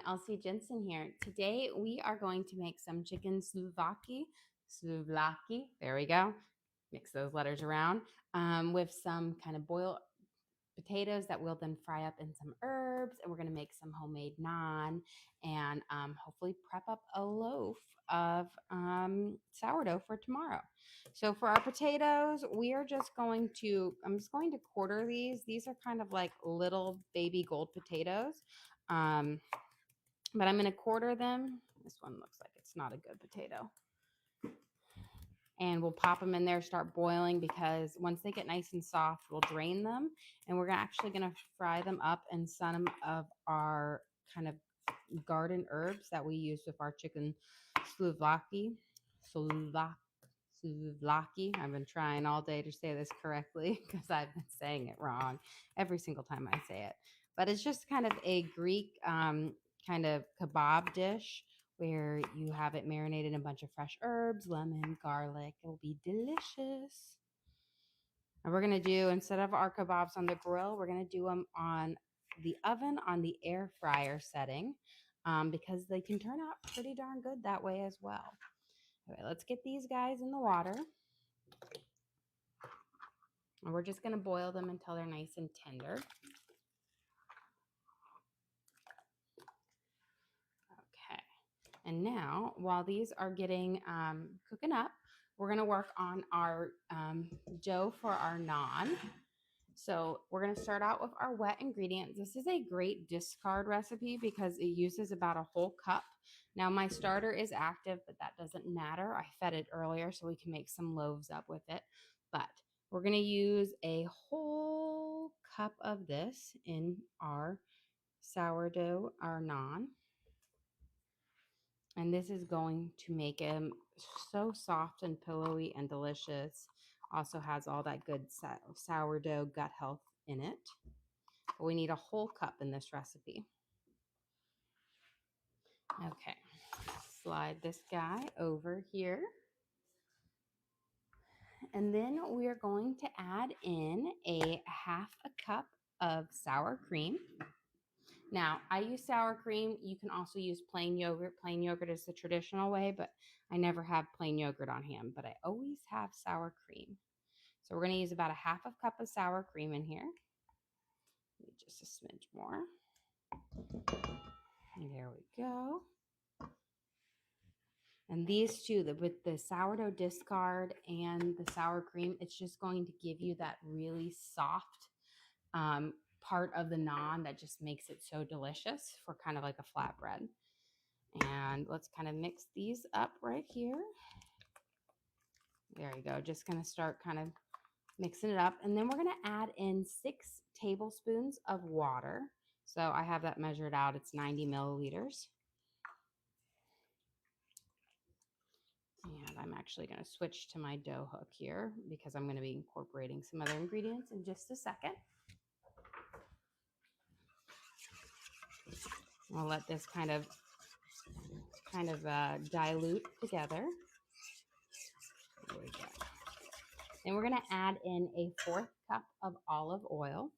Elsie Jensen here. Today we are going to make some chicken souvlaki. There we go. Mix those letters around with some kind of boiled potatoes that we'll then fry up in some herbs, and we're going to make some homemade naan and hopefully prep up a loaf of sourdough for tomorrow. So for our potatoes, we are just going to, I'm just going to quarter these. These are kind of like little baby gold potatoes. But I'm going to quarter them. This one looks like it's not a good potato. And we'll pop them in there, start boiling, because once they get nice and soft, we'll drain them. And we're actually going to fry them up in some of our kind of garden herbs that we use with our chicken souvlaki. Souvlaki. I've been trying all day to say this correctly because I've been saying it wrong every single time I say it. But it's just kind of a Greek kind of kebab dish where you have it marinated in a bunch of fresh herbs, lemon, garlic. It will be delicious. And we're going to do, instead of our kebabs on the grill, we're going to do them on the oven on the air fryer setting because they can turn out pretty darn good that way as well. Okay, let's get these guys in the water. And we're just going to boil them until they're nice and tender. Okay. And now, while these are getting cooking up, we're going to work on our dough for our naan. So we're going to start out with our wet ingredients. This is a great discard recipe because it uses about a whole cup. Now my starter is active, but that doesn't matter. I fed it earlier so we can make some loaves up with it. But we're going to use a whole cup of this in our sourdough, our naan. And this is going to make them so soft and pillowy and delicious. Also has all that good sourdough gut health in it. But we need a whole cup in this recipe. Okay, slide this guy over here. And then we are going to add in a half a cup of sour cream. Now, I use sour cream. You can also use plain yogurt. Plain yogurt is the traditional way, but I never have plain yogurt on hand, but I always have sour cream. So we're going to use about a half a cup of sour cream in here. Just a smidge more. And there we go. And these two, with the sourdough discard and the sour cream, it's just going to give you that really soft part of the naan that just makes it so delicious for kind of like a flatbread. And let's kind of mix these up right here. There you go. Just going to start kind of mixing it up. And then we're going to add in 6 tablespoons of water. So I have that measured out. It's 90 milliliters. And I'm actually going to switch to my dough hook here because I'm going to be incorporating some other ingredients in just a second. I'll let this kind of dilute together. There we go. Then we're going to add in a 4th cup of olive oil.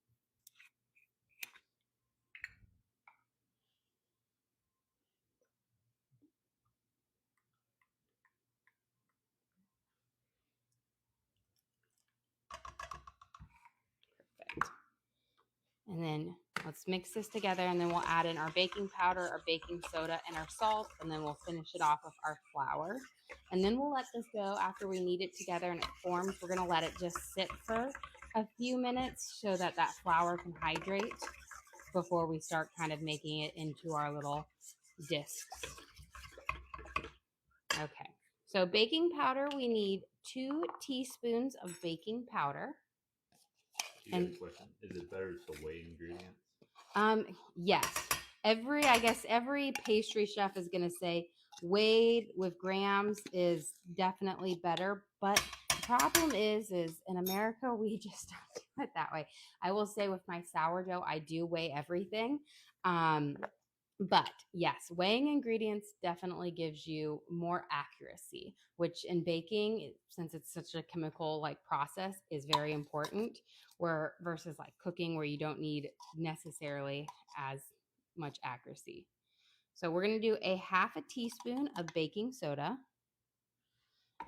Perfect. And then let's mix this together, and then we'll add in our baking powder, our baking soda, and our salt, and then we'll finish it off with our flour. And then we'll let this go after we knead it together and it forms. We're going to let it just sit for a few minutes so that that flour can hydrate before we start kind of making it into our little discs. Okay, so baking powder, we need 2 teaspoons of baking powder. And question: is it better to weigh ingredients? Yes. Every pastry chef is going to say weighed with grams is definitely better, but the problem is in America we just don't do it that way. I will say with my sourdough, I do weigh everything. But yes, weighing ingredients definitely gives you more accuracy, which in baking, since it's such a chemical like process, is very important. Where versus like cooking, where you don't need necessarily as much accuracy. So we're going to do a half a teaspoon of baking soda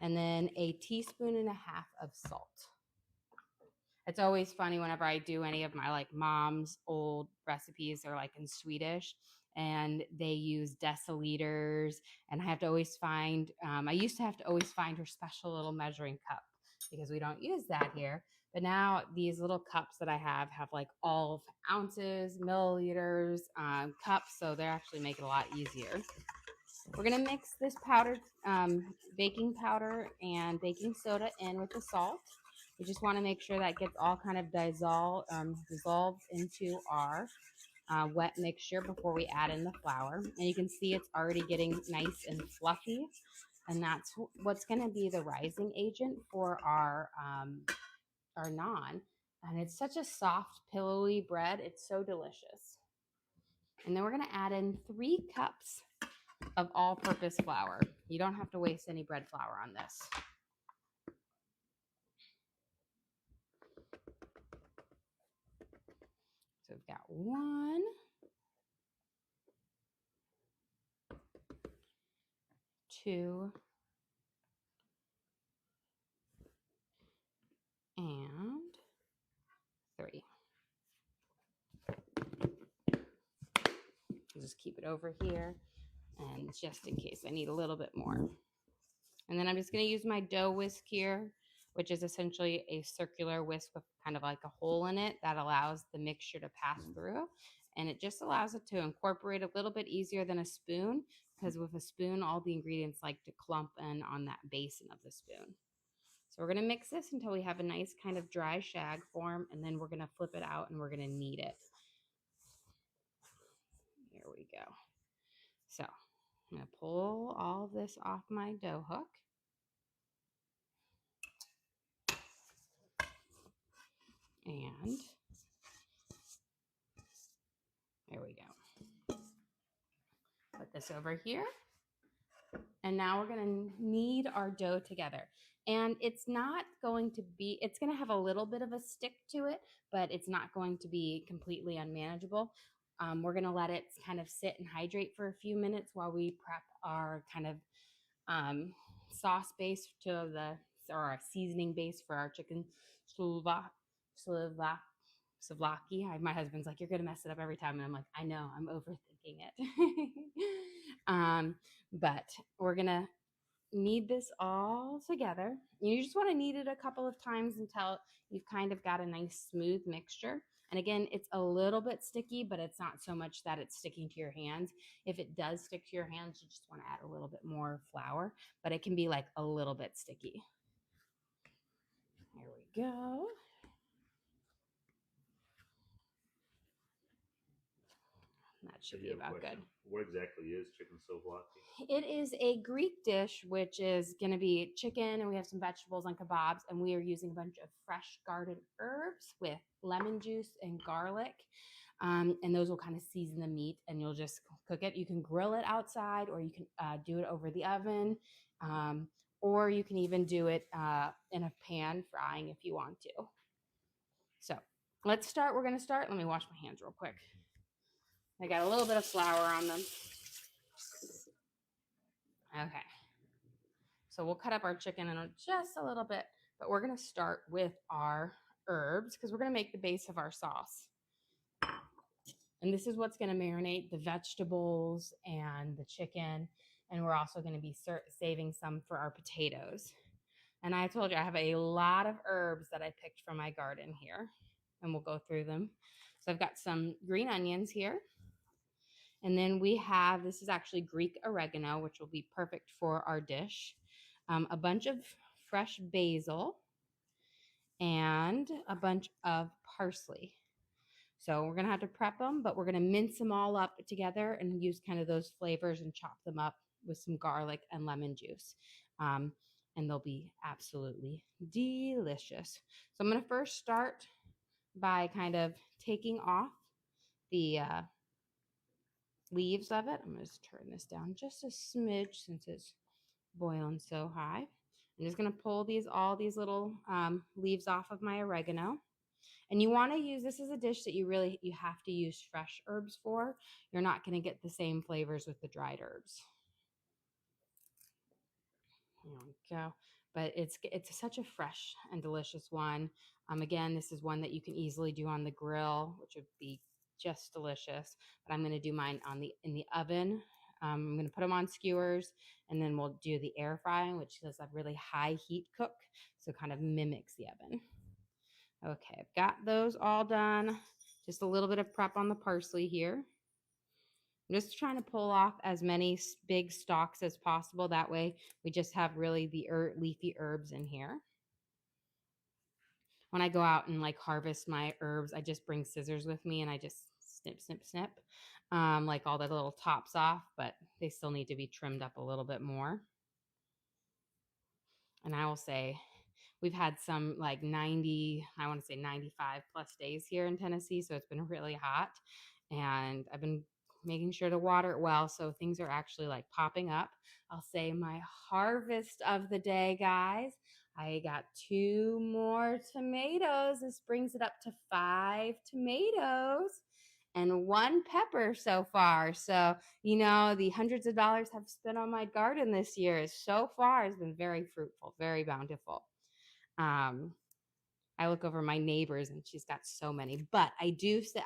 and then a teaspoon and a half of salt. It's always funny whenever I do any of my like mom's old recipes, they're like in Swedish and they use deciliters. And I have to always find, I used to have to always find her special little measuring cup because we don't use that here. But now these little cups that I have like all of ounces, milliliters, cups. So they're actually make it a lot easier. We're going to mix this powdered baking powder and baking soda in with the salt. We just want to make sure that gets all kind of dissolved into our wet mixture before we add in the flour. And you can see it's already getting nice and fluffy. And that's what's going to be the rising agent for our naan. And it's such a soft, pillowy bread. It's so delicious. And then we're going to add in 3 cups of all-purpose flour. You don't have to waste any bread flour on this. So we've got 1, 2, and 3. I'll just keep it over here, and just in case I need a little bit more. And then I'm just going to use my dough whisk here, which is essentially a circular whisk with kind of like a hole in it that allows the mixture to pass through. And it just allows it to incorporate a little bit easier than a spoon, because with a spoon, all the ingredients like to clump in on that basin of the spoon. So we're going to mix this until we have a nice kind of dry shag form, and then we're going to flip it out and we're going to knead it. Here we go. So I'm going to pull all of this off my dough hook. And there we go. Put this over here. And now we're going to knead our dough together. And it's not going to be, it's going to have a little bit of a stick to it, but it's not going to be completely unmanageable. We're going to let it kind of sit and hydrate for a few minutes while we prep our kind of sauce base or our seasoning base for our chicken souvlaki. My husband's like, you're going to mess it up every time. And I'm like, I know, I'm overthinking it. But we're going to knead this all together. You just want to knead it a couple of times until you've kind of got a nice smooth mixture. And again, it's a little bit sticky, but it's not so much that it's sticking to your hands. If it does stick to your hands, you just want to add a little bit more flour, but it can be like a little bit sticky. There we go. That should be about good. What exactly is chicken souvlaki? It is a Greek dish, which is going to be chicken, and we have some vegetables and kebabs, and we are using a bunch of fresh garden herbs with lemon juice and garlic. And those will kind of season the meat, and you'll just cook it. You can grill it outside, or you can do it over the oven, or you can even do it in a pan frying if you want to. So let's start. We're going to start. Let me wash my hands real quick. I got a little bit of flour on them. Okay. So we'll cut up our chicken in just a little bit, but we're going to start with our herbs because we're going to make the base of our sauce. And this is what's going to marinate the vegetables and the chicken. And we're also going to be saving some for our potatoes. And I told you I have a lot of herbs that I picked from my garden here, and we'll go through them. So I've got some green onions here. And then we have, this is actually Greek oregano, which will be perfect for our dish. A bunch of fresh basil and a bunch of parsley. So we're going to have to prep them, but we're going to mince them all up together and use kind of those flavors and chop them up with some garlic and lemon juice. And they'll be absolutely delicious. So I'm going to first start by kind of taking off the leaves of it. I'm going to just turn this down just a smidge since it's boiling so high. I'm just going to pull all these little leaves off of my oregano. And you want to use, this is a dish that you have to use fresh herbs for. You're not going to get the same flavors with the dried herbs. There we go. But it's such a fresh and delicious one. Again, this is one that you can easily do on the grill, which would be just delicious. But I'm going to do mine in the oven. I'm going to put them on skewers, and then we'll do the air frying, which does a really high heat cook, so it kind of mimics the oven. Okay, I've got those all done. Just a little bit of prep on the parsley here. I'm just trying to pull off as many big stalks as possible. That way we just have really the leafy herbs in here. When I go out and like harvest my herbs, I just bring scissors with me and I just snip, snip, snip, like all the little tops off, but they still need to be trimmed up a little bit more. And I will say, we've had some like 90, I want to say 95 plus days here in Tennessee. So it's been really hot. And I've been making sure to water it well. So things are actually like popping up. I'll say my harvest of the day, guys. I got 2 more tomatoes. This brings it up to 5 tomatoes and 1 pepper so far. So, the hundreds of dollars I've spent on my garden this year is so far has been very fruitful, very bountiful. I look over my neighbors and she's got so many, but I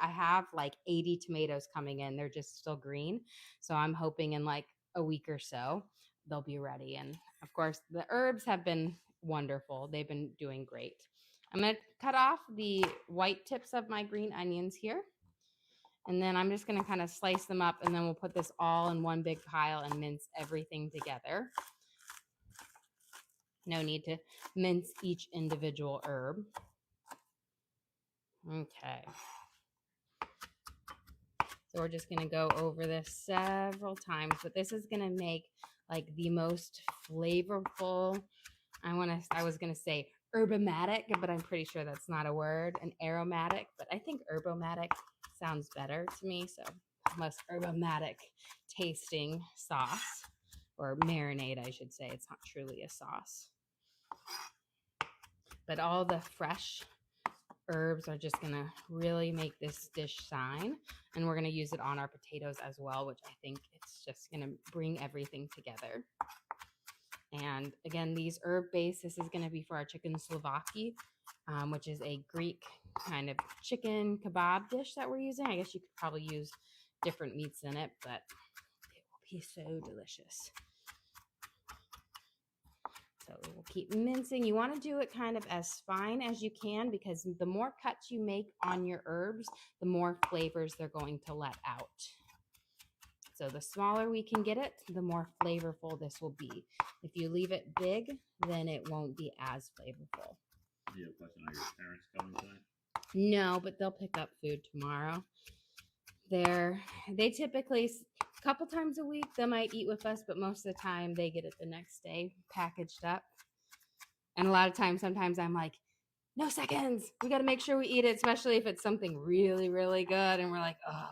have like 80 tomatoes coming in. They're just still green. So I'm hoping in like a week or so, they'll be ready. And of course the herbs have been wonderful. They've been doing great. I'm going to cut off the white tips of my green onions here. And then I'm just going to kind of slice them up, and then we'll put this all in one big pile and mince everything together. No need to mince each individual herb. Okay. So we're just going to go over this several times, but this is going to make like the most flavorful, I was going to say herbomatic, but I'm pretty sure that's not a word, an aromatic, but I think herbomatic sounds better to me. So most herbomatic tasting sauce, or marinade, I should say. It's not truly a sauce. But all the fresh herbs are just going to really make this dish shine. And we're going to use it on our potatoes as well, which I think it's just going to bring everything together. And again, these herb base, this is going to be for our chicken Souvlaki, which is a Greek kind of chicken kebab dish that we're using. I guess you could probably use different meats in it, but it will be so delicious. So we'll keep mincing. You want to do it kind of as fine as you can, because the more cuts you make on your herbs, the more flavors they're going to let out. So the smaller we can get it, the more flavorful this will be. If you leave it big, then it won't be as flavorful. Do you have a question? Are your parents coming tonight? No, but they'll pick up food tomorrow. They typically, a couple times a week, they might eat with us, but most of the time they get it the next day packaged up. And a lot of times, sometimes I'm like, no seconds. We got to make sure we eat it, especially if it's something really, really good. And we're like, oh,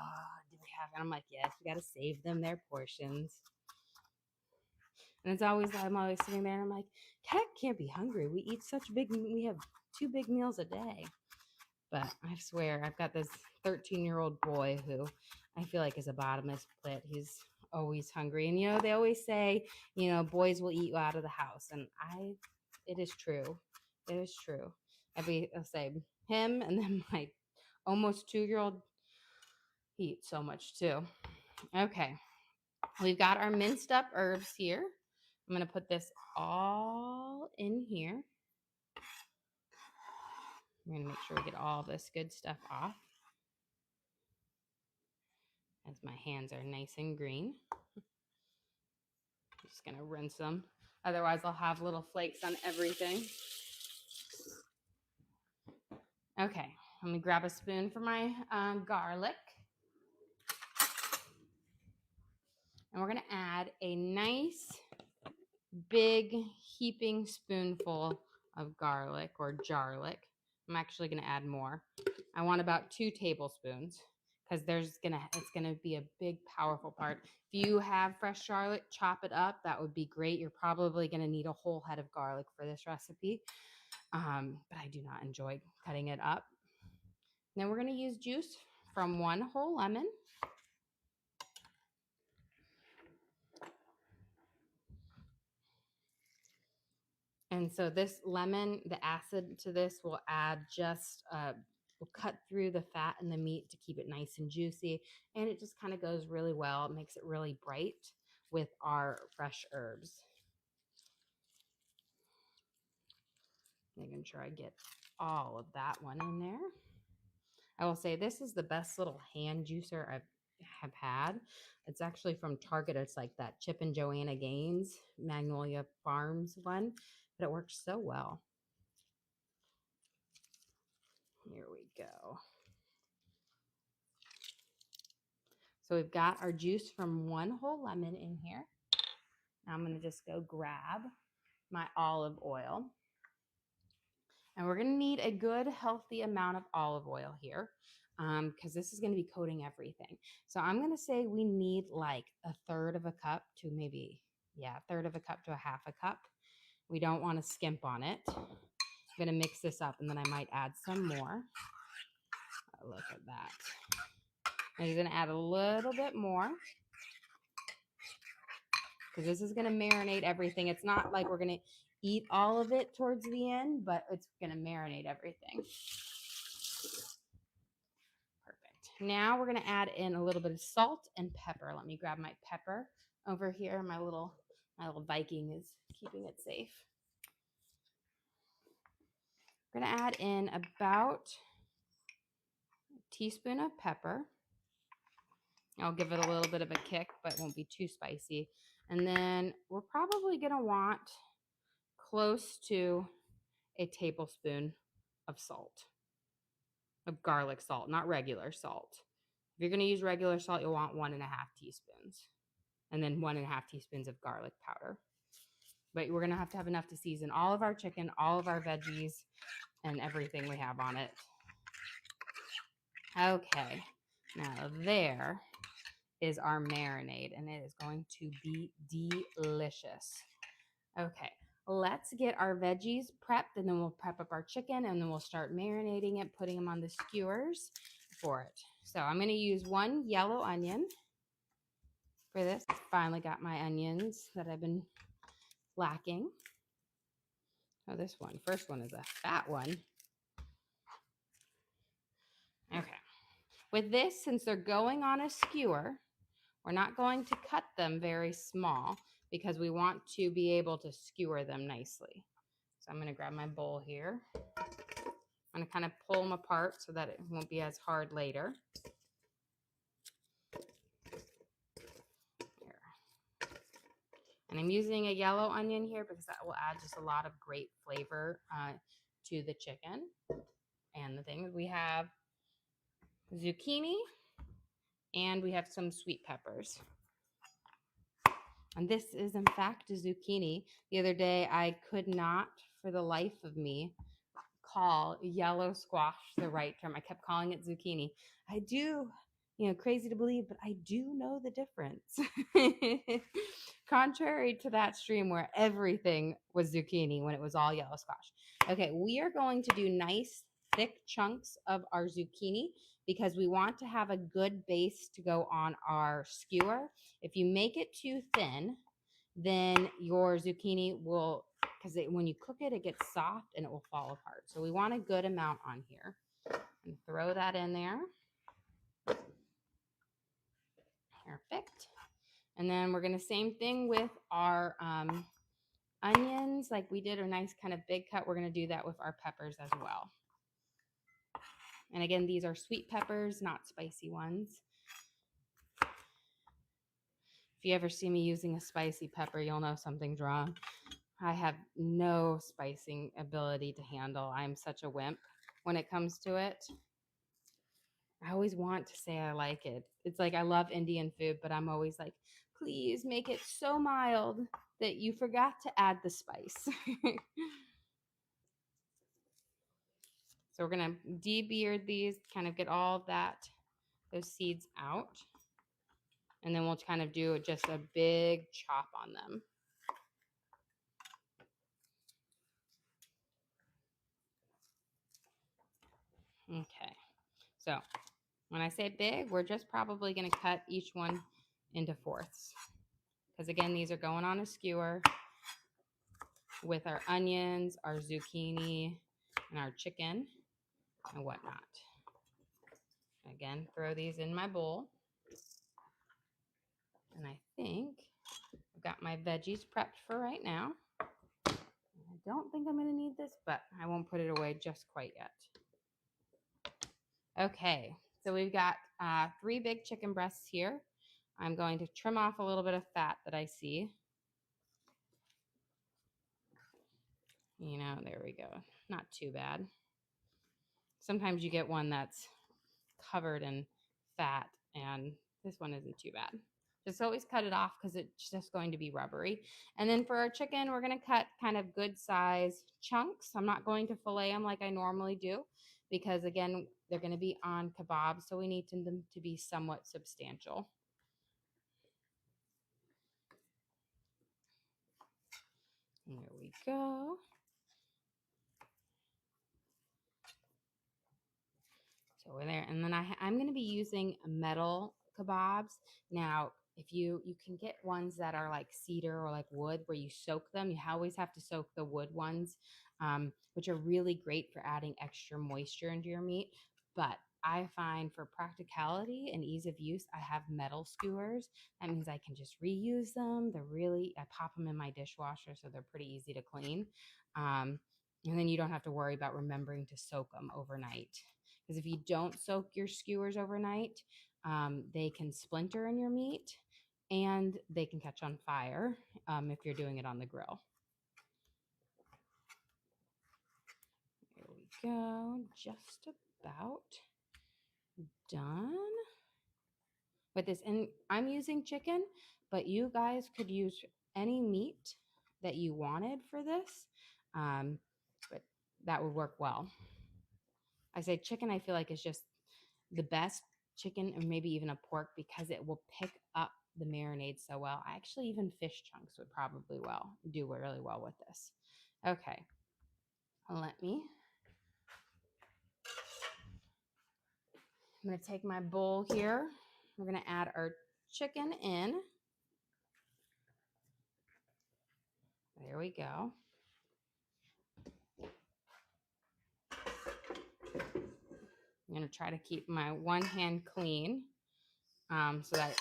do we have it? I'm like, yes, we got to save them their portions. And I'm always sitting there and I'm like, cat can't be hungry. We have 2 big meals a day. But I swear, I've got this 13-year-old boy who I feel like is a bottomless pit. He's always hungry. And, they always say, boys will eat you out of the house. And it is true. It is true. I'll say him, and then my almost 2-year-old, he eats so much too. Okay. We've got our minced up herbs here. I'm going to put this all in here. We're going to make sure we get all this good stuff off, as my hands are nice and green. I'm just going to rinse them. Otherwise, I'll have little flakes on everything. Okay, let me grab a spoon for my garlic. And we're going to add a nice big heaping spoonful of garlic, or jarlic. I'm actually going to add more. I want about 2 tablespoons, because it's going to be a big, powerful part. If you have fresh garlic, chop it up. That would be great. You're probably going to need a whole head of garlic for this recipe. But I do not enjoy cutting it up. Then we're going to use juice from 1 whole lemon. And so this lemon, the acid to this will add just, will cut through the fat in the meat to keep it nice and juicy. And it just kind of goes really well. It makes it really bright with our fresh herbs. Making sure I get all of that one in there. I will say this is the best little hand juicer I have had. It's actually from Target. It's like that Chip and Joanna Gaines Magnolia Farms one, but it works so well. Here we go. So we've got our juice from 1 whole lemon in here. Now I'm going to just go grab my olive oil. And we're going to need a good, healthy amount of olive oil here because this is going to be coating everything. So I'm going to say we need like 1/3 of a cup to maybe, 1/3 of a cup to a 1/2 a cup. We don't want to skimp on it. I'm going to mix this up and then I might add some more. Oh, look at that. I'm going to add a little bit more because this is going to marinate everything. It's not like we're going to eat all of it towards the end, but it's going to marinate everything. Perfect. Now we're going to add in a little bit of salt and pepper. Let me grab my pepper over here. My little Viking is keeping it safe. We're going to add in about a teaspoon of pepper. I'll give it a little bit of a kick, but it won't be too spicy. And then we're probably going to want close to a tablespoon of salt, of garlic salt, not regular salt. If you're going to use regular salt, you'll want 1.5 teaspoons. And then 1.5 teaspoons of garlic powder. But we're going to have enough to season all of our chicken, all of our veggies, and everything we have on it. Okay, now there is our marinade, and it is going to be delicious. Okay, let's get our veggies prepped, and then we'll prep up our chicken, and then we'll start marinating it, putting them on the skewers for it. So I'm going to use 1 yellow onion for this. Finally got my onions that I've been lacking. Oh, this one. First one is a fat one. Okay. With this, since they're going on a skewer, we're not going to cut them very small because we want to be able to skewer them nicely. So I'm going to grab my bowl here. I'm going to kind of pull them apart so that it won't be as hard later. Here. And I'm using a yellow onion here because that will add just a lot of great flavor to the chicken. And the thing is, we have zucchini and we have some sweet peppers. And this is, in fact, a zucchini. The other day, I could not, for the life of me, call yellow squash the right term. I kept calling it zucchini. I do, crazy to believe, but I do know the difference. Contrary to that stream where everything was zucchini when it was all yellow squash. Okay, we are going to do nice, thick chunks of our zucchini because we want to have a good base to go on our skewer. If you make it too thin, then your zucchini will, because when you cook it, it gets soft and it will fall apart. So we want a good amount on here. And throw that in there. Perfect. And then we're going to same thing with our onions, like we did a nice kind of big cut. We're going to do that with our peppers as well. And again, these are sweet peppers, not spicy ones. If you ever see me using a spicy pepper, you'll know something's wrong. I have no spicing ability to handle. I'm such a wimp when it comes to it. I always want to say I like it. It's like I love Indian food, but I'm always like, please make it so mild that you forgot to add the spice. So we're going to de-beard these, kind of get all of those seeds out. And then we'll kind of do just a big chop on them. Okay. So when I say big, we're just probably going to cut each one into fourths. Because again, these are going on a skewer with our onions, our zucchini, and our chicken and whatnot. Again, throw these in my bowl. And I think I've got my veggies prepped for right now. I don't think I'm going to need this, but I won't put it away just quite yet. Okay, so we've got 3 big chicken breasts here. I'm going to trim off a little bit of fat that I see. You know, there we go. Not too bad. Sometimes you get one that's covered in fat, and this one isn't too bad. Just always cut it off because it's just going to be rubbery. And then for our chicken, we're going to cut kind of good size chunks. I'm not going to fillet them like I normally do because, again, they're going to be on kebabs, so we need them to be somewhat substantial. There we go. So we're there. And then I'm going to be using metal kebabs. Now, if you can get ones that are like cedar or like wood where you soak them. You always have to soak the wood ones, which are really great for adding extra moisture into your meat. But I find for practicality and ease of use, I have metal skewers. That means I can just reuse them. I pop them in my dishwasher, so they're pretty easy to clean. And then you don't have to worry about remembering to soak them overnight. Because if you don't soak your skewers overnight, they can splinter in your meat and they can catch on fire if you're doing it on the grill. There we go. Just about done with this. And I'm using chicken, but you guys could use any meat that you wanted for this, but that would work well. I say chicken, I feel like is just the best chicken, or maybe even a pork, because it will pick up the marinade so well. Actually, even fish chunks would probably do really well with this. Okay, I'm going to take my bowl here. We're going to add our chicken in. There we go. I'm going to try to keep my one hand clean so that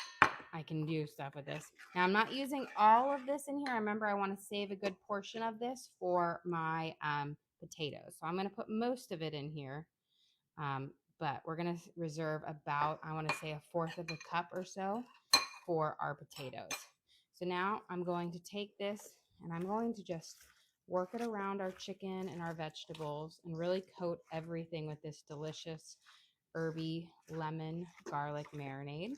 I can do stuff with this. Now, I'm not using all of this in here. I remember I want to save a good portion of this for my potatoes. So I'm going to put most of it in here, but we're going to reserve about, I want to say, 1/4 of a cup or so for our potatoes. So now I'm going to take this and I'm going to just work it around our chicken and our vegetables and really coat everything with this delicious herby lemon garlic marinade.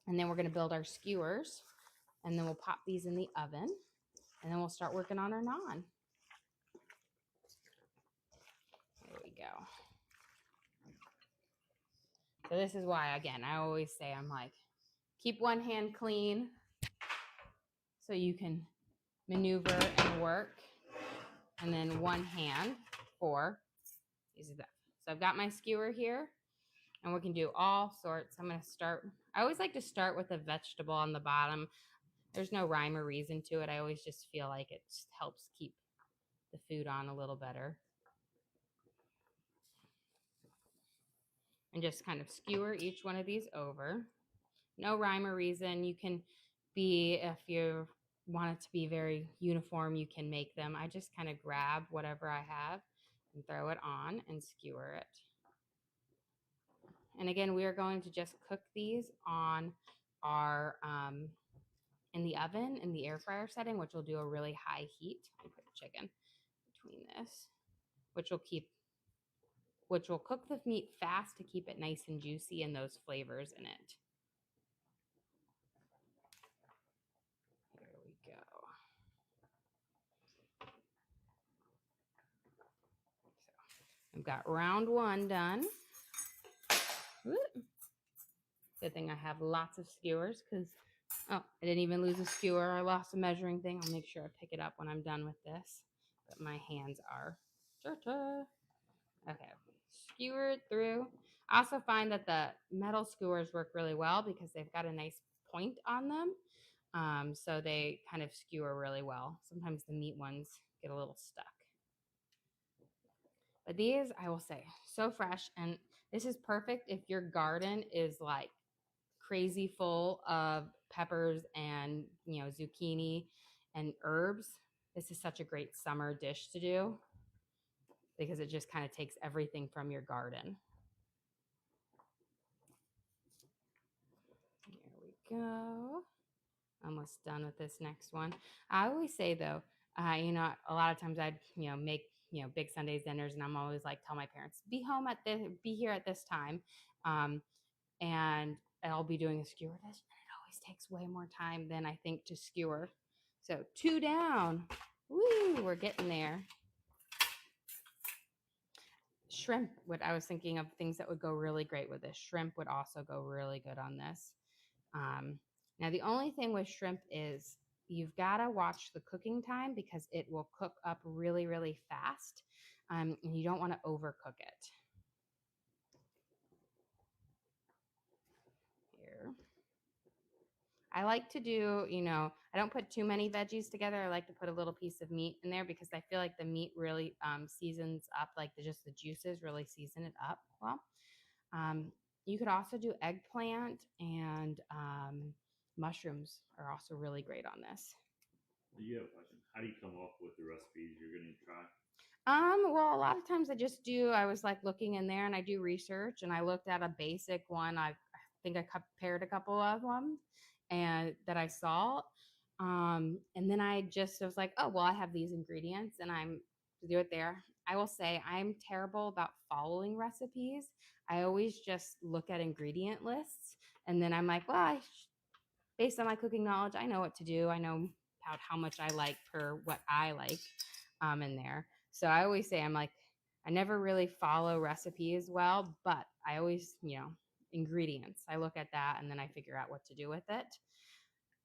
And then we're going to build our skewers, and then we'll pop these in the oven, and then we'll start working on our naan. There we go. So this is why, again, I always say, I'm like, keep one hand clean so you can maneuver and work, and then one hand for these. So I've got my skewer here, and we can do all sorts. I'm going to start. I always like to start with a vegetable on the bottom. There's no rhyme or reason to it. I always just feel like it just helps keep the food on a little better. And just kind of skewer each one of these over. No rhyme or reason. You can be, if you want it to be very uniform, you can make them. I just kind of grab whatever I have and throw it on and skewer it. And again, we are going to just cook these on our in the oven in the air fryer setting, which will do a really high heat. I'll put the chicken between this, which will cook the meat fast to keep it nice and juicy and those flavors in it. There we go. So I've got round 1 done. Good thing I have lots of skewers because, I didn't even lose a skewer. I lost a measuring thing. I'll make sure I pick it up when I'm done with this. But my hands are dirty. Okay, skewered through. I also find that the metal skewers work really well because they've got a nice point on them. So they kind of skewer really well. Sometimes the meat ones get a little stuck. But these, I will say, so fresh. And this is perfect if your garden is like crazy full of peppers and, zucchini and herbs. This is such a great summer dish to do because it just kind of takes everything from your garden. Here we go. Almost done with this next one. I always say though, a lot of times I'd, make, big Sundays dinners, and I'm always like, tell my parents, be here at this time. And I'll be doing a skewer dish, and it always takes way more time than I think to skewer. So 2 down. Woo, we're getting there. Shrimp, I was thinking of things that would go really great with this. Shrimp would also go really good on this. Now, the only thing with shrimp is you've got to watch the cooking time because it will cook up really, really fast, and you don't want to overcook it. Here. I like to do, I don't put too many veggies together. I like to put a little piece of meat in there because I feel like the meat really seasons up, like just the juices really season it up well. You could also do eggplant, and mushrooms are also really great on this. You have a question. How do you come up with the recipes you're going to try? Well, a lot of times I was like looking in there and I do research, and I looked at a basic one. I think I compared a couple of them and that I saw. And then I was like, oh, well, I have these ingredients and I'm to do it there. I will say I'm terrible about following recipes. I always just look at ingredient lists, and then I'm like, well, based on my cooking knowledge, I know what to do. I know about how much I like per what I like in there. So I always say I'm like, I never really follow recipes well, but I always, ingredients. I look at that and then I figure out what to do with it.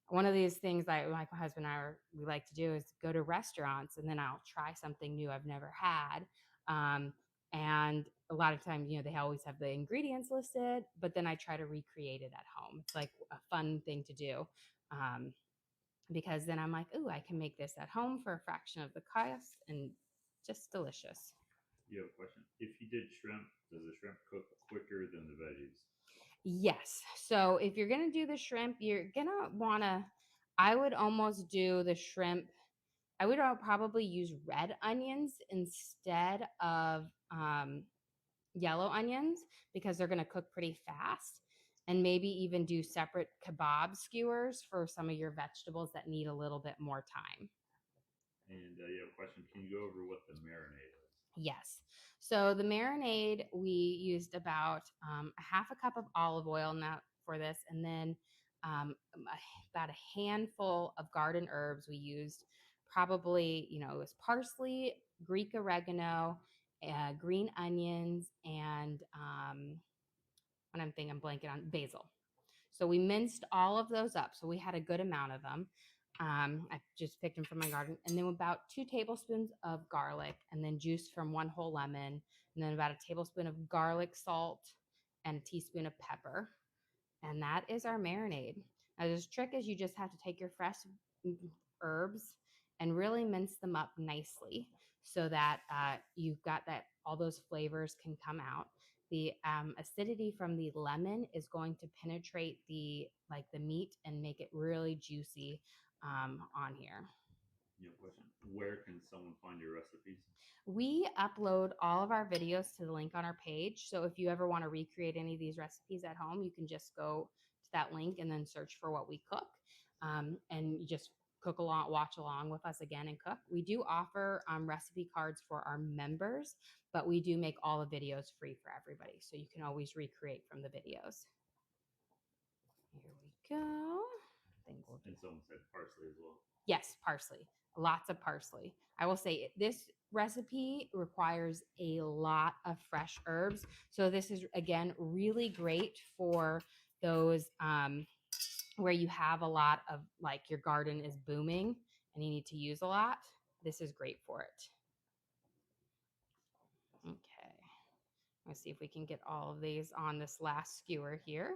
One of these things that like my husband and we like to do is go to restaurants, and then I'll try something new I've never had. And a lot of times, they always have the ingredients listed, but then I try to recreate it at home. It's like a fun thing to do. Because then I'm like, ooh, I can make this at home for a fraction of the cost and just delicious. You have a question. If you did shrimp, does the shrimp cook quicker than the veggies? Yes. So if you're going to do the shrimp, you're going to want to, I would almost do the shrimp. I would probably use red onions instead of yellow onions because they're going to cook pretty fast. And maybe even do separate kebab skewers for some of your vegetables that need a little bit more time. And you have a question. Can you go over what the marinade is? Yes. So the marinade, we used about a half a cup of olive oil for this, and then about a handful of garden herbs. We used probably, it was parsley, Greek oregano, green onions, and what I'm thinking, I'm blanking on basil. So we minced all of those up. So we had a good amount of them. I just picked them from my garden. And then about 2 tablespoons of garlic, and then juice from 1 whole lemon, and then about a tablespoon of garlic salt and a teaspoon of pepper. And that is our marinade. Now, this trick is you just have to take your fresh herbs and really mince them up nicely so that you've got that all those flavors can come out. The acidity from the lemon is going to penetrate the meat and make it really juicy on here. You have a question. Where can someone find your recipes? We upload all of our videos to the link on our page. So if you ever want to recreate any of these recipes at home, you can just go to that link and then search for what we cook. And you just cook along, watch along with us again and cook. We do offer recipe cards for our members, but we do make all the videos free for everybody. So you can always recreate from the videos. Here we go. And someone said parsley as well. Yes, parsley. Lots of parsley. I will say this recipe requires a lot of fresh herbs. So this is, again, really great for those where you have a lot of, like, your garden is booming and you need to use a lot. This is great for it. Okay. Let's see if we can get all of these on this last skewer here.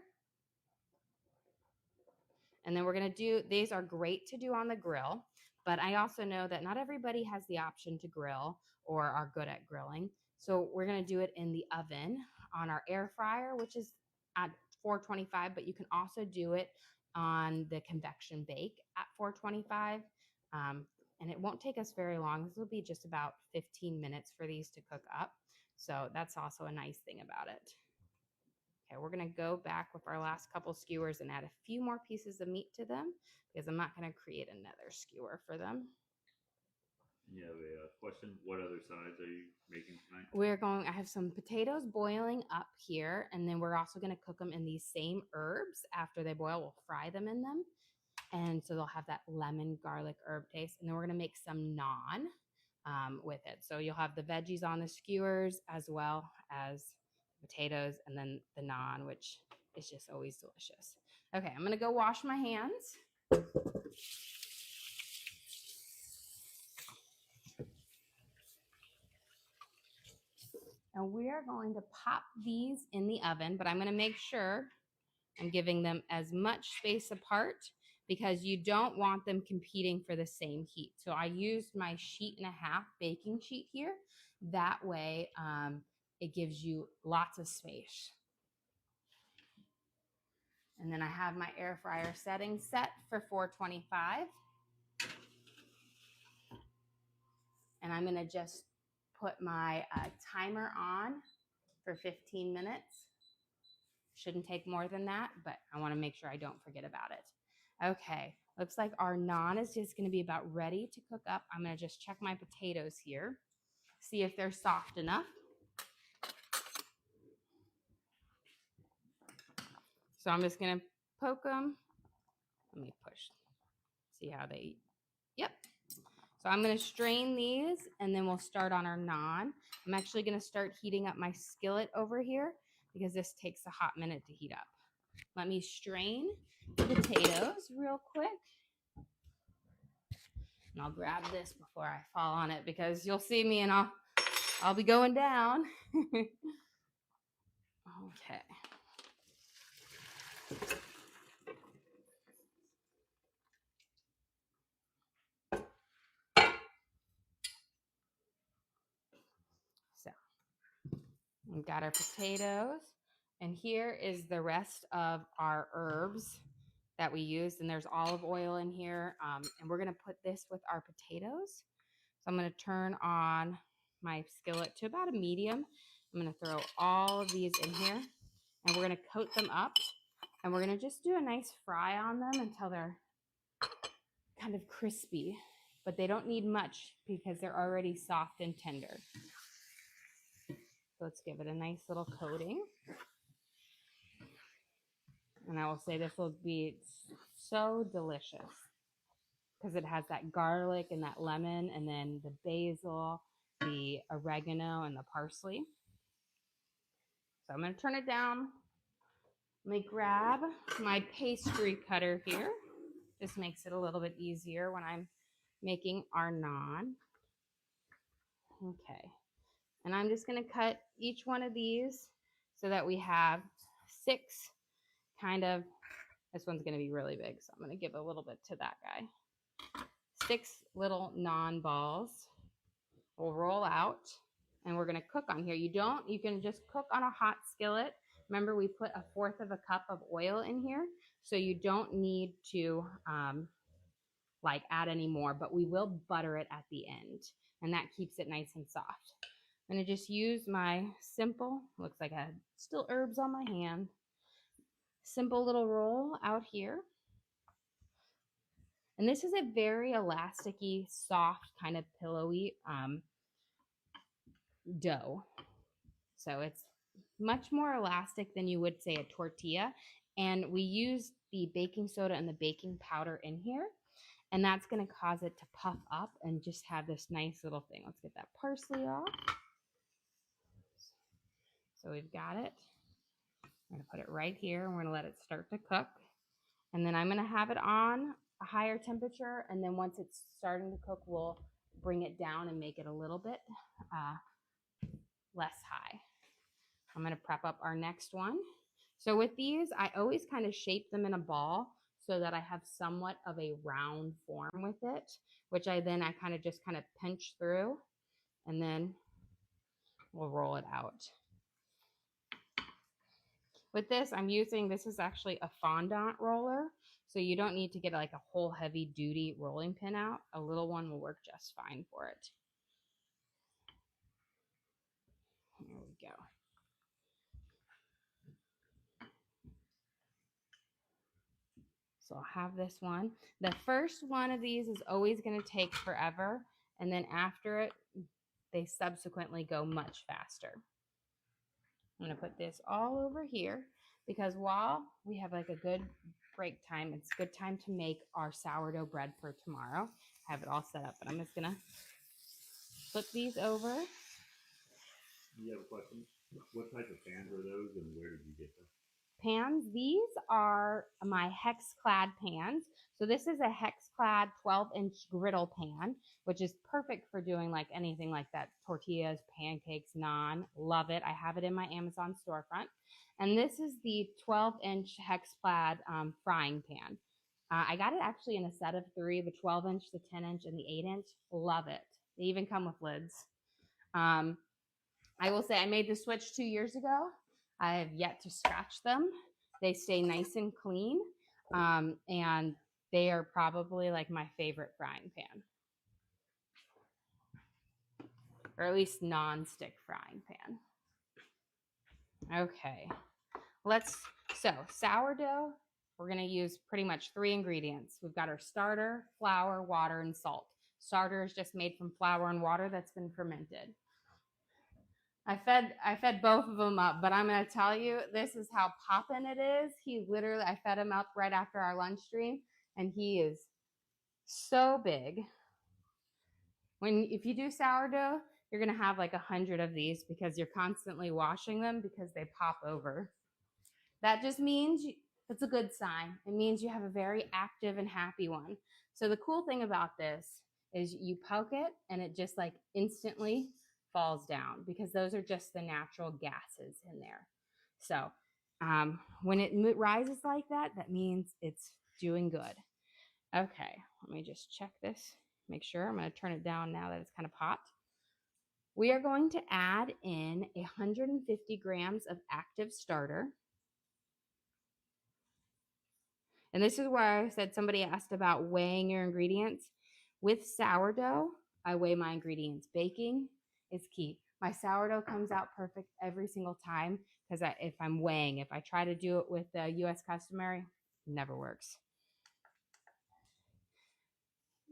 And then we're going to do, these are great to do on the grill, but I also know that not everybody has the option to grill or are good at grilling. So we're going to do it in the oven on our air fryer, which is at 425, but you can also do it on the convection bake at 425. And it won't take us very long. This will be just about 15 minutes for these to cook up. So that's also a nice thing about it. Okay, we're going to go back with our last couple skewers and add a few more pieces of meat to them because I'm not going to create another skewer for them. You have a question. What other sides are you making tonight? I have some potatoes boiling up here, and then we're also going to cook them in these same herbs. After they boil, we'll fry them in them. And so they'll have that lemon garlic herb taste. And then we're going to make some naan with it. So you'll have the veggies on the skewers as well as potatoes and then the naan, which is just always delicious. Okay, I'm going to go wash my hands. And we are going to pop these in the oven, but I'm going to make sure I'm giving them as much space apart because you don't want them competing for the same heat. So I used my 1.5 sheet baking sheet here. That way it gives you lots of space. And then I have my air fryer setting set for 425. And I'm going to just put my timer on for 15 minutes. Shouldn't take more than that, but I want to make sure I don't forget about it. Okay, looks like our naan is just going to be about ready to cook up. I'm going to just check my potatoes here, see if they're soft enough. So I'm just going to poke them. Let me push, see how they, yep. So I'm going to strain these and then we'll start on our naan. I'm actually going to start heating up my skillet over here because this takes a hot minute to heat up. Let me strain the potatoes real quick. And I'll grab this before I fall on it because you'll see me and I'll be going down. Okay. So we've got our potatoes, and here is the rest of our herbs that we used, and there's olive oil in here, and we're gonna put this with our potatoes. So I'm gonna turn on my skillet to about a medium. I'm gonna throw all of these in here, and we're gonna coat them up, and we're gonna just do a nice fry on them until they're kind of crispy, but they don't need much because they're already soft and tender. So let's give it a nice little coating. And I will say this will be so delicious because it has that garlic and that lemon and then the basil, the oregano, and the parsley. So I'm going to turn it down. Let me grab my pastry cutter here. Just makes it a little bit easier when I'm making our naan. Okay. And I'm just going to cut each one of these so that we have 6 kind of, this one's going to be really big, so I'm going to give a little bit to that guy. 6 little naan balls will roll out, and we're going to cook on here. You can just cook on a hot skillet. Remember, we put 1/4 cup of oil in here, so you don't need to add any more, but we will butter it at the end, and that keeps it nice and soft. I'm going to just use my simple, looks like I had still herbs on my hand, simple little roll out here. And this is a very elasticy, soft, kind of pillowy dough. So it's much more elastic than you would say a tortilla. And we use the baking soda and the baking powder in here. And that's going to cause it to puff up and just have this nice little thing. Let's get that parsley off. So we've got it. I'm going to put it right here, and we're going to let it start to cook. And then I'm going to have it on a higher temperature, and then once it's starting to cook, we'll bring it down and make it a little bit less high. I'm going to prep up our next one. So with these, I always kind of shape them in a ball so that I have somewhat of a round form with it, which I kind of just kind of pinch through, and then we'll roll it out. With this, this is actually a fondant roller, so you don't need to get like a whole heavy duty rolling pin out. A little one will work just fine for it. There we go. So I'll have this one. The first one of these is always going to take forever, and then after it, they subsequently go much faster. I'm going to put this all over here because while we have like a good break time, it's a good time to make our sourdough bread for tomorrow. I have it all set up, but I'm just going to flip these over. You have a question? What type of pans are those, and where did you get them? Pans. These are my hex-clad pans. So this is a hex-clad 12-inch griddle pan, which is perfect for doing like anything like that. Tortillas, pancakes, naan. Love it. I have it in my Amazon storefront. And this is the 12-inch hex-clad frying pan. I got it actually in a set of 3, the 12-inch, the 10-inch, and the 8-inch. Love it. They even come with lids. I will say I made the switch 2 years ago. I have yet to scratch them. They stay nice and clean, and they are probably like my favorite frying pan, or at least non-stick frying pan. Okay, so sourdough, we're gonna use pretty much 3 ingredients. We've got our starter, flour, water, and salt. Starter is just made from flour and water that's been fermented. I fed both of them up, but I'm going to tell you, this is how poppin' it is. I fed him up right after our lunch stream, and he is so big. If you do sourdough, you're going to have like 100 of these because you're constantly washing them because they pop over. That just means that's a good sign. It means you have a very active and happy one. So the cool thing about this is you poke it and it just like instantly falls down because those are just the natural gases in there. So when it rises like that, that means it's doing good. Okay, let me just check this. Make sure. I'm going to turn it down now that it's kind of hot. We are going to add in 150 grams of active starter. And this is where I said somebody asked about weighing your ingredients. With sourdough, I weigh my ingredients. Baking is key. My sourdough comes out perfect every single time because if I try to do it with the U.S. customary, it never works.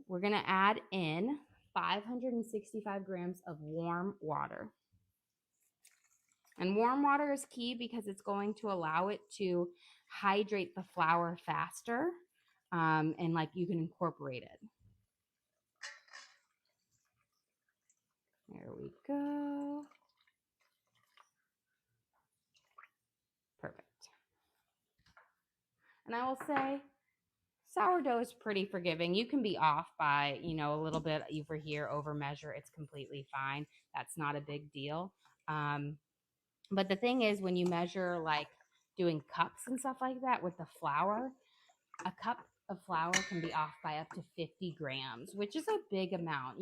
We're going to add in 565 grams of warm water. And warm water is key because it's going to allow it to hydrate the flour faster, and like you can incorporate it. There we go. Perfect. And I will say, sourdough is pretty forgiving. You can be off by, a little bit over here, over measure. It's completely fine. That's not a big deal. But the thing is, when you measure like doing cups and stuff like that with the flour, a cup of flour can be off by up to 50 grams, which is a big amount.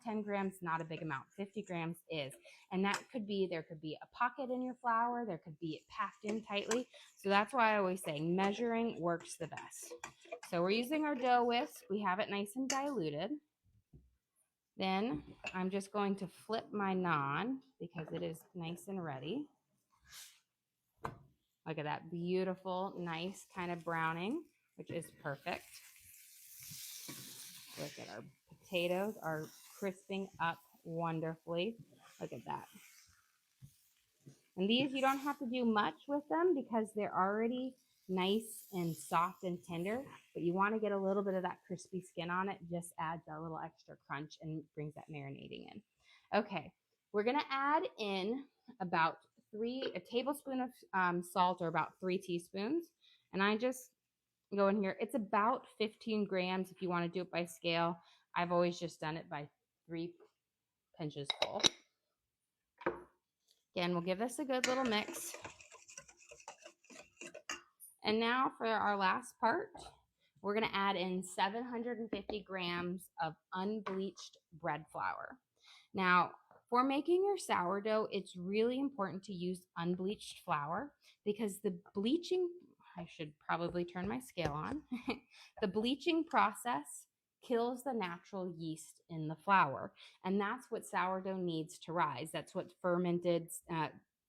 10 grams, not a big amount. 50 grams is. And there could be a pocket in your flour. There could be it packed in tightly. So that's why I always say measuring works the best. So we're using our dough whisk. We have it nice and diluted. Then I'm just going to flip my naan because it is nice and ready. Look at that beautiful, nice kind of browning, which is perfect. Look at our potatoes are crisping up wonderfully. Look at that. And these, you don't have to do much with them because they're already nice and soft and tender, but you want to get a little bit of that crispy skin on it. Just adds a little extra crunch and brings that marinating in. Okay, we're going to add in about a tablespoon of salt, or about 3 teaspoons. And I just go in here. It's about 15 grams if you want to do it by scale. I've always just done it by 3 pinches full. Again, we'll give this a good little mix. And now for our last part, we're going to add in 750 grams of unbleached bread flour. Now, for making your sourdough, it's really important to use unbleached flour because the bleaching, I should probably turn my scale on. The bleaching process kills the natural yeast in the flour, and that's what sourdough needs to rise. That's what fermented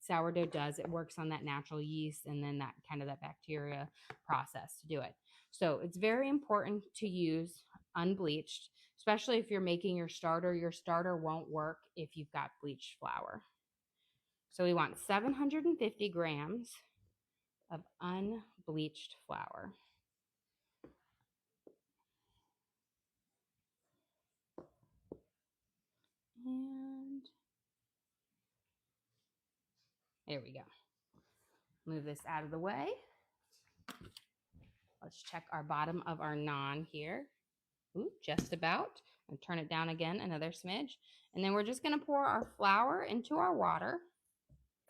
sourdough does. It works on that natural yeast and then that kind of that bacteria process to do it. So it's very important to use unbleached, especially if you're making your starter. Your starter won't work if you've got bleached flour. So we want 750 grams of unbleached flour. And there we go. Move this out of the way. Let's check our bottom of our naan here. Ooh, just about. And turn it down again, another smidge. And then we're just going to pour our flour into our water.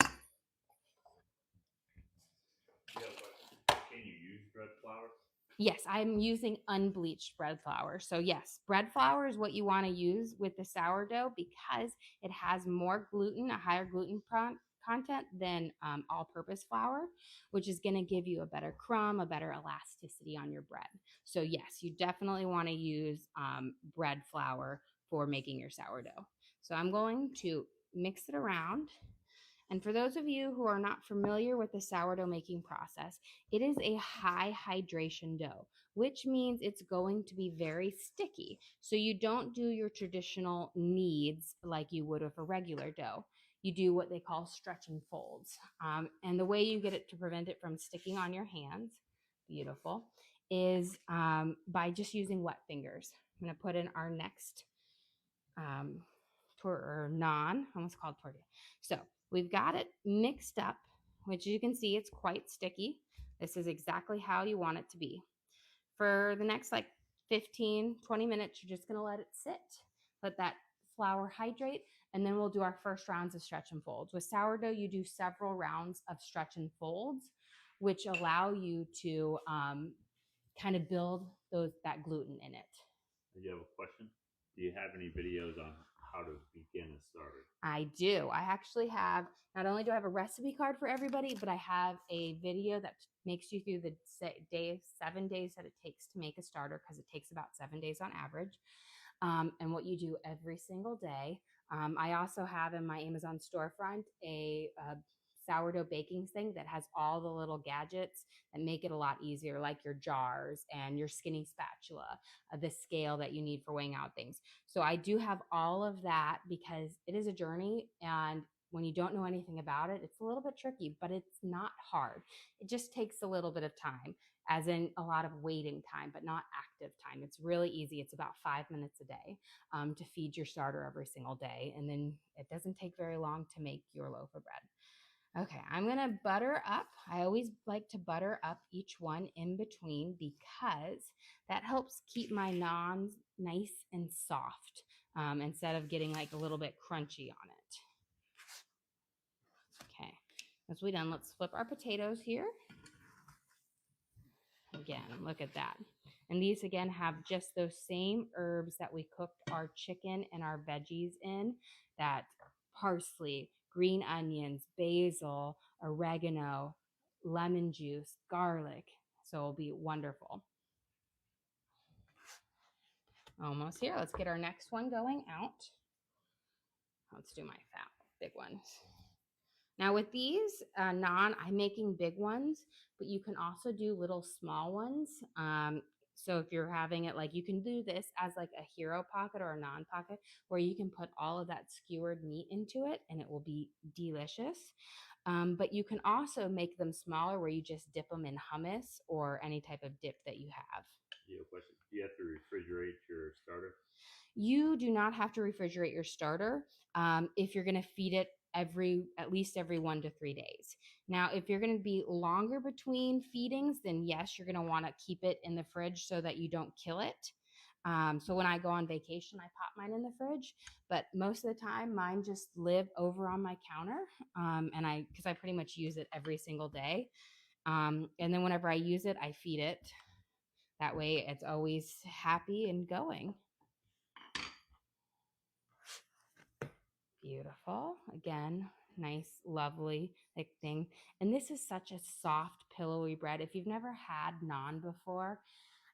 Can you use bread flour? Yes, I'm using unbleached bread flour. So yes, bread flour is what you want to use with the sourdough because it has more gluten, a higher gluten content than all-purpose flour, which is going to give you a better crumb, a better elasticity on your bread. So yes, you definitely want to use bread flour for making your sourdough. So I'm going to mix it around. And for those of you who are not familiar with the sourdough making process, it is a high hydration dough, which means it's going to be very sticky. So you don't do your traditional kneads like you would with a regular dough. You do what they call stretch and folds. And the way you get it to prevent it from sticking on your hands, beautiful, is by just using wet fingers. I'm going to put in our next naan, almost called tortilla. So we've got it mixed up, which you can see it's quite sticky. This is exactly how you want it to be. For the next like 15, 20 minutes, you're just going to let it sit, let that flour hydrate, and then we'll do our first rounds of stretch and folds. With sourdough, you do several rounds of stretch and folds, which allow you to kind of build that gluten in it. Do you have a question? Do you have any videos on how to begin a starter? I do. I actually have, not only do I have a recipe card for everybody, but I have a video that makes you through the 7 days that it takes to make a starter, because it takes about 7 days on average, and what you do every single day. I also have in my Amazon storefront a sourdough baking thing that has all the little gadgets that make it a lot easier, like your jars and your skinny spatula, the scale that you need for weighing out things. So I do have all of that because it is a journey, and when you don't know anything about it, it's a little bit tricky, but it's not hard. It just takes a little bit of time, as in a lot of waiting time, but not active time. It's really easy. It's about 5 minutes a day to feed your starter every single day. And then it doesn't take very long to make your loaf of bread. Okay, I'm going to butter up. I always like to butter up each one in between because that helps keep my naans nice and soft instead of getting like a little bit crunchy on it. Okay, as we're done, let's flip our potatoes here. Again, look at that. And these again have just those same herbs that we cooked our chicken and our veggies in, that parsley, green onions, basil, oregano, lemon juice, garlic. So it'll be wonderful. Almost here. Let's get our next one going out. Let's do my big ones. Now with these naan, I'm making big ones, but you can also do little small ones. So if you're having it, like, you can do this as like a hero pocket or a naan pocket, where you can put all of that skewered meat into it and it will be delicious. But you can also make them smaller, where you just dip them in hummus or any type of dip that you have. You have a question? Do you have to refrigerate your starter? You do not have to refrigerate your starter if you're going to feed it at least every 1 to 3 days. Now, if you're going to be longer between feedings, then yes, you're going to want to keep it in the fridge so that you don't kill it. So when I go on vacation, I pop mine in the fridge, but most of the time mine just live over on my counter. Because I pretty much use it every single day. And then whenever I use it, I feed it. That way it's always happy and going. Beautiful. Again, nice, lovely, thick thing. And this is such a soft, pillowy bread. If you've never had naan before,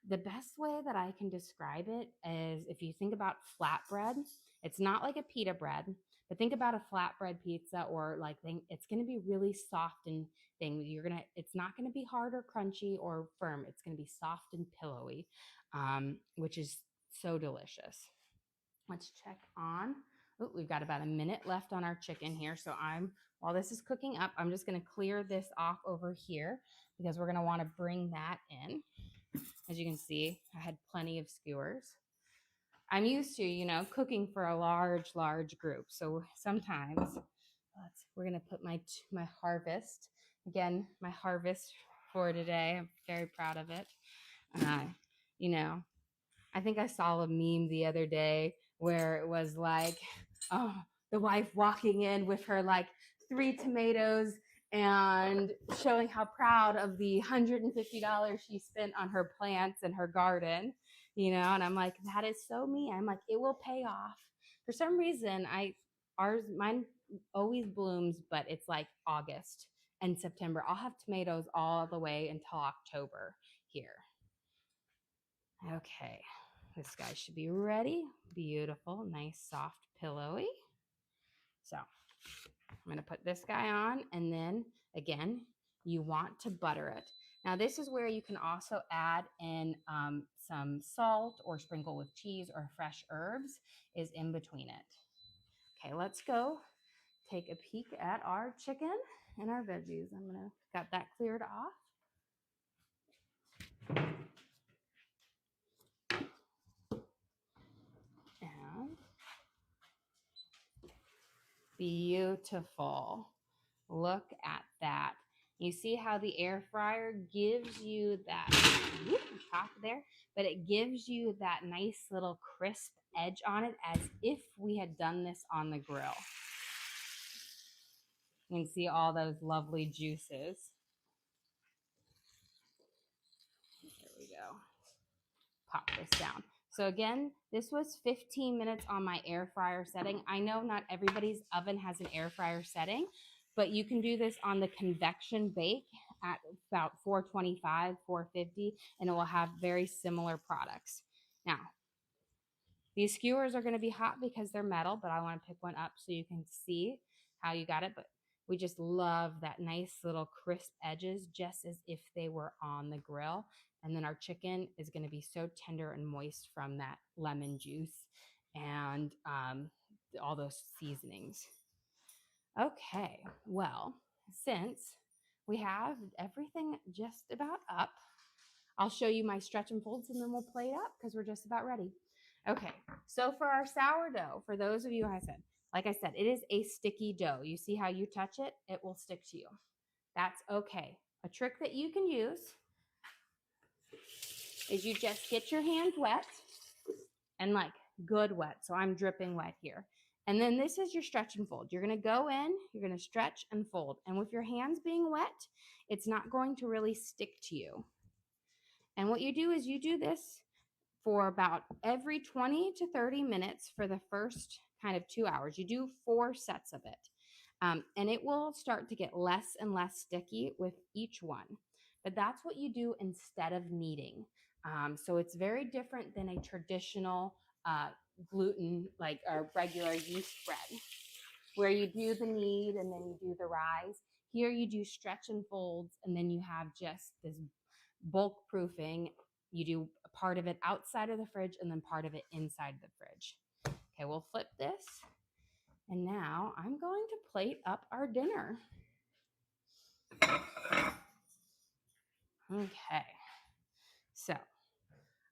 the best way that I can describe it is if you think about flatbread, it's not like a pita bread, but think about a flatbread pizza or like it's going to be really soft and thing. It's not going to be hard or crunchy or firm. It's going to be soft and pillowy, which is so delicious. Let's check on. Oh, we've got about a minute left on our chicken here. So while this is cooking up, I'm just going to clear this off over here because we're going to want to bring that in. As you can see, I had plenty of skewers. I'm used to, cooking for a large group. So sometimes we're going to put my harvest. Again, my harvest for today. I'm very proud of it. You know, I think I saw a meme the other day where it was like, oh, the wife walking in with her like 3 tomatoes and showing how proud of the $150 she spent on her plants and her garden, and I'm like, that is so me. I'm like, it will pay off. For some reason, mine always blooms, but it's like August and September. I'll have tomatoes all the way until October here. Okay, this guy should be ready. Beautiful, nice, soft, pillowy. So I'm going to put this guy on, and then again, you want to butter it. Now, this is where you can also add in some salt or sprinkle with cheese or fresh herbs is in between it. Okay, let's go take a peek at our chicken and our veggies. I'm going to got that cleared off. And beautiful. Look at that. You see how the air fryer gives you that chop there, but it gives you that nice little crisp edge on it as if we had done this on the grill. You can see all those lovely juices. There we go. Pop this down. So again, this was 15 minutes on my air fryer setting. I know not everybody's oven has an air fryer setting, but you can do this on the convection bake at about 425, 450, and it will have very similar products. Now, these skewers are going to be hot because they're metal, but I want to pick one up so you can see how you got it. But we just love that nice little crisp edges, just as if they were on the grill. And then our chicken is going to be so tender and moist from that lemon juice and all those seasonings. Okay, well, since we have everything just about up, I'll show you my stretch and folds and then we'll plate up because we're just about ready. Okay, so for our sourdough, for those of you, like I said, it is a sticky dough. You see how you touch it, it will stick to you. That's okay. A trick that you can use is you just get your hands wet and like good wet. So I'm dripping wet here. And then this is your stretch and fold. You're going to go in, you're going to stretch and fold. And with your hands being wet, it's not going to really stick to you. And what you do is you do this for about every 20 to 30 minutes for the first kind of 2 hours. You do 4 sets of it. And it will start to get less and less sticky with each one. But that's what you do instead of kneading. So it's very different than a traditional gluten, like a regular yeast bread, where you do the knead and then you do the rise. Here you do stretch and folds, and then you have just this bulk proofing. You do a part of it outside of the fridge and then part of it inside the fridge. Okay, we'll flip this. And now I'm going to plate up our dinner. Okay, so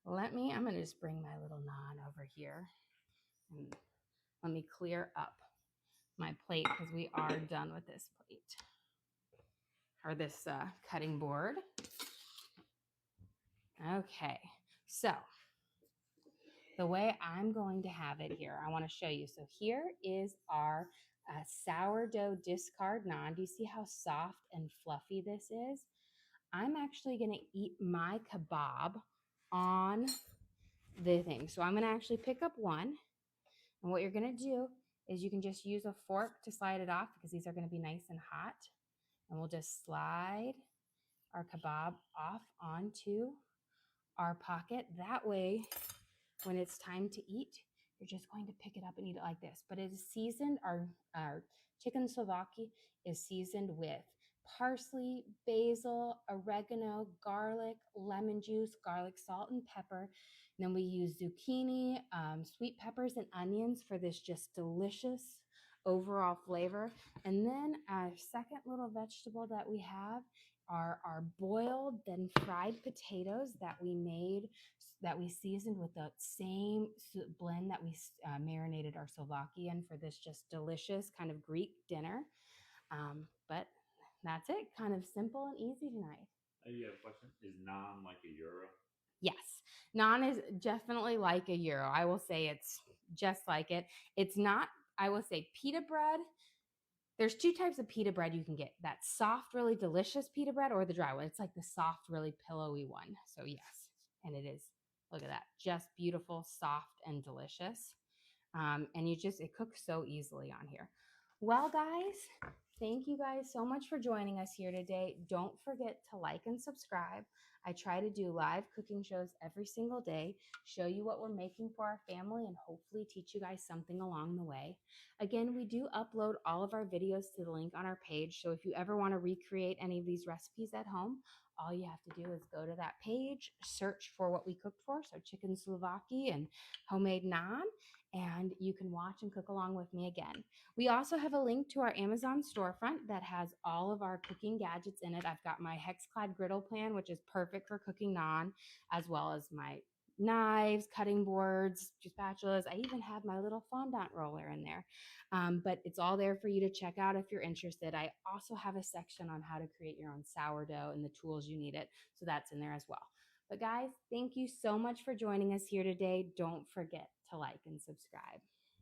I'm going to just bring my little naan over here and let me clear up my plate because we are done with this plate or this cutting board. Okay, so the way I'm going to have it here, I want to show you. So here is our sourdough discard naan. Do you see how soft and fluffy this is? I'm actually going to eat my kebab on the thing. So I'm going to actually pick up one. And what you're going to do is you can just use a fork to slide it off because these are going to be nice and hot. And we'll just slide our kebab off onto our pocket. That way, when it's time to eat, you're just going to pick it up and eat it like this. But it is seasoned, our chicken Souvlaki is seasoned with parsley, basil, oregano, garlic, lemon juice, garlic salt, and pepper. And then we use zucchini, sweet peppers, and onions for this just delicious overall flavor. And then our second little vegetable that we have are our boiled, then fried potatoes that we made, that we seasoned with the same blend that we marinated our Souvlaki in for this just delicious kind of Greek dinner. But that's it, kind of simple and easy tonight. You have a question? Is naan like a euro? Yes, naan is definitely like a euro. I will say it's just like it. It's not, I will say, pita bread. There's two types of pita bread you can get: that soft, really delicious pita bread, or the dry one. It's like the soft, really pillowy one. So yes, and it is, look at that, just beautiful, soft, and delicious. And it cooks so easily on here. Well, guys, thank you guys so much for joining us here today. Don't forget to like and subscribe. I try to do live cooking shows every single day, show you what we're making for our family, and hopefully teach you guys something along the way. Again, we do upload all of our videos to the link on our page. So if you ever want to recreate any of these recipes at home, all you have to do is go to that page, search for what we cooked for, so chicken Souvlaki and homemade naan, and you can watch and cook along with me again. We also have a link to our Amazon storefront that has all of our cooking gadgets in it. I've got my hex-clad griddle pan, which is perfect for cooking naan, as well as my knives, cutting boards, spatulas. I even have my little fondant roller in there. But it's all there for you to check out if you're interested. I also have a section on how to create your own sourdough and the tools you need it. So that's in there as well. But guys, thank you so much for joining us here today. Don't forget to like and subscribe.